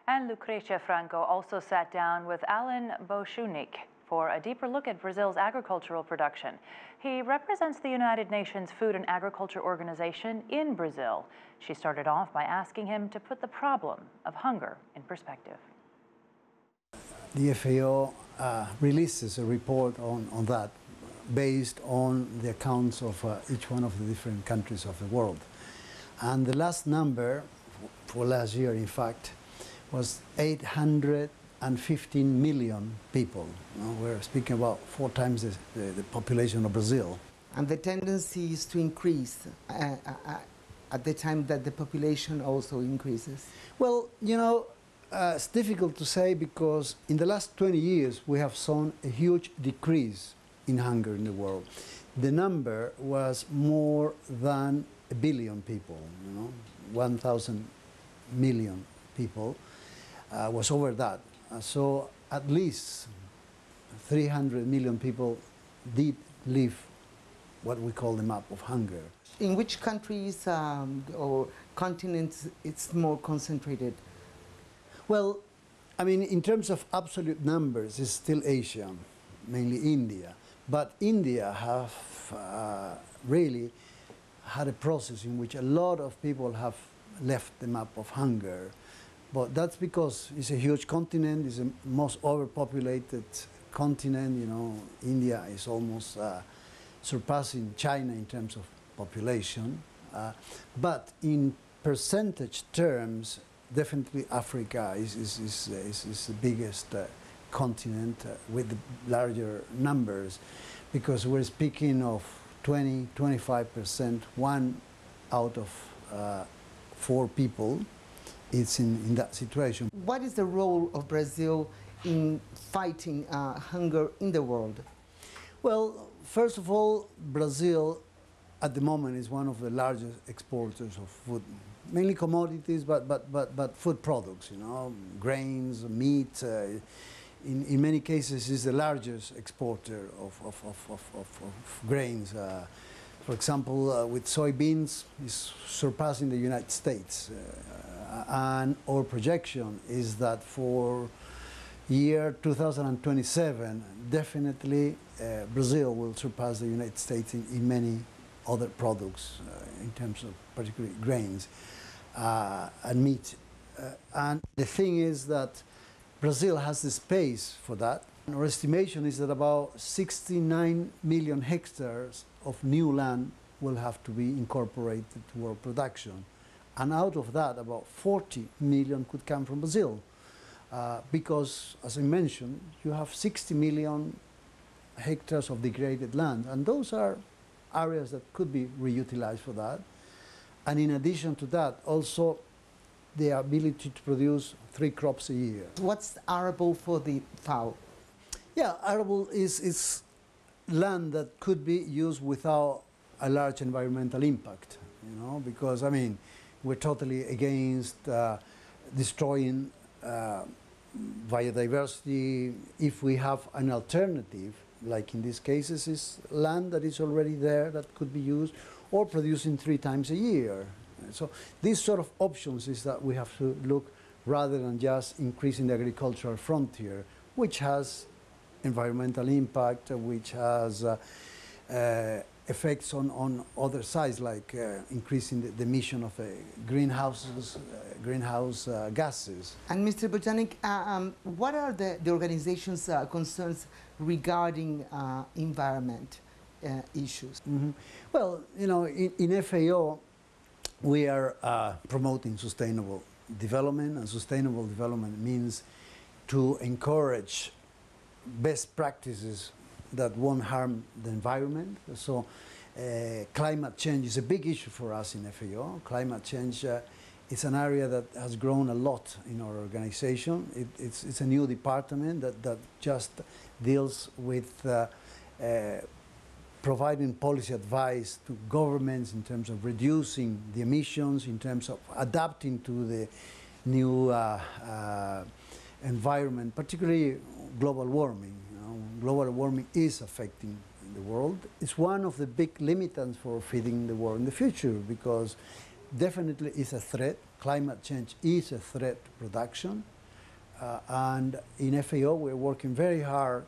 And Lucrecia Franco also sat down with Alan Bojanic for a deeper look at Brazil's agricultural production. He represents the United Nations Food and Agriculture Organization in Brazil. She started off by asking him to put the problem of hunger in perspective. The FAO releases a report on that based on the accounts of each one of the different countries of the world. And the last number for last year, in fact, was 815 million people. We're speaking about 4 times the population of Brazil. And the tendency is to increase at the time that the population also increases? Well, you know, it's difficult to say because in the last 20 years we have seen a huge decrease in hunger in the world. The number was more than 1 billion people, 1,000 million people was over that. So at least 300 million people did live what we call the map of hunger. In which countries or continents it's more concentrated? Well, I mean, in terms of absolute numbers, it's still Asia, mainly India. But India have really had a process in which a lot of people have left the map of hunger. But that's because it's a huge continent, it's the most overpopulated continent. India is almost surpassing China in terms of population. But in percentage terms, definitely Africa is the biggest continent with the larger numbers, because we're speaking of 20–25%, 1 out of 4 people is in that situation. What is the role of Brazil in fighting hunger in the world? Well, first of all, Brazil at the moment is one of the largest exporters of food, mainly commodities, but food products, grains, meat. In many cases, is the largest exporter of grains. For example, with soybeans, is surpassing the United States. And our projection is that for year 2027, definitely Brazil will surpass the United States in many other products, in terms of particularly grains and meat. And the thing is that Brazil has the space for that. Our estimation is that about 69 million hectares of new land will have to be incorporated to our production. And out of that, about 40 million could come from Brazil. Because, as I mentioned, you have 60 million hectares of degraded land. And those are areas that could be reutilized for that. And in addition to that, also the ability to produce 3 crops a year. What's arable for the FAO? Yeah, arable is land that could be used without a large environmental impact, because, I mean, we're totally against destroying biodiversity. If we have an alternative, like in these cases, is land that is already there that could be used, or producing 3 times a year. So these sort of options is that we have to look, rather than just increasing the agricultural frontier, which has environmental impact, which has effects on other sides, like increasing the emission of greenhouse gases. And Mr. Bojanic, what are the organization's concerns regarding environment issues? Mm-hmm. Well, in FAO, we are promoting sustainable development, and sustainable development means to encourage best practices that won't harm the environment. So climate change is a big issue for us in FAO. Climate change is an area that has grown a lot in our organization. It's a new department that just deals with providing policy advice to governments in terms of reducing the emissions, in terms of adapting to the new environment, particularly global warming. Global warming is affecting the world. It's one of the big limitants for feeding the world in the future, because definitely it's a threat climate change is a threat to production. And in FAO, we're working very hard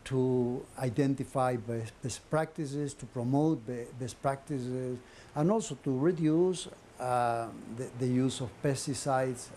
to identify best practices, to promote best practices, and also to reduce the use of pesticides